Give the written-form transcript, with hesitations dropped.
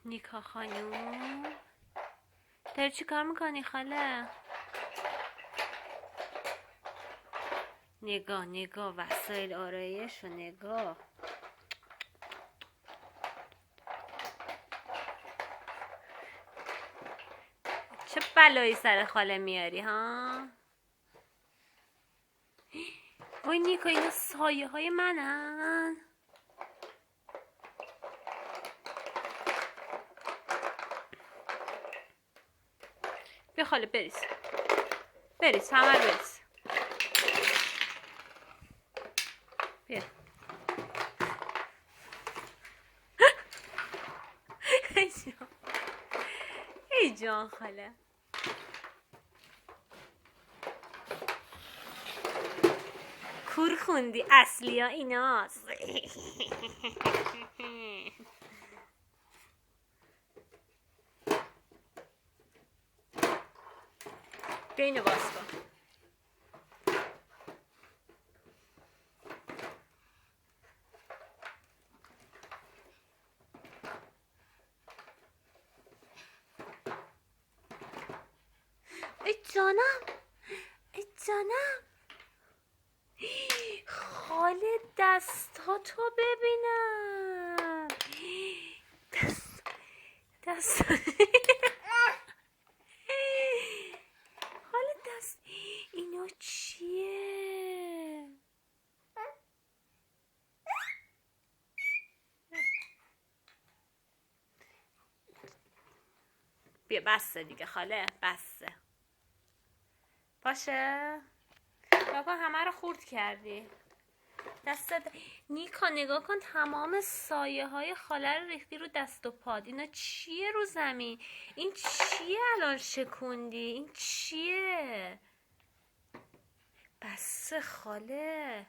نیکا خانوم داری چی کار میکنی خاله؟ نگاه وسایل آرایش و نگاه. چه بلایی سر خاله میاری ها؟ وای نیکا اینا سایه های منن. بیا خاله بریز همه رو بریز. بیا ای جان خاله. کور خوندی اصلی ها ایناست. بیا اینو باز کن. ای جانم خاله دستاتو ببینم. دست خاله دست اینا چیه؟ بیا بسته دیگه خاله، بسته باشه. بابا همه رو خورد کردی. دستت نیکا نگاه کن تمام سایه های خاله رو ریختی رو دست و پاد. اینا چیه رو زمین؟ این چیه الان شکوندی؟ این چیه؟ بسه خاله.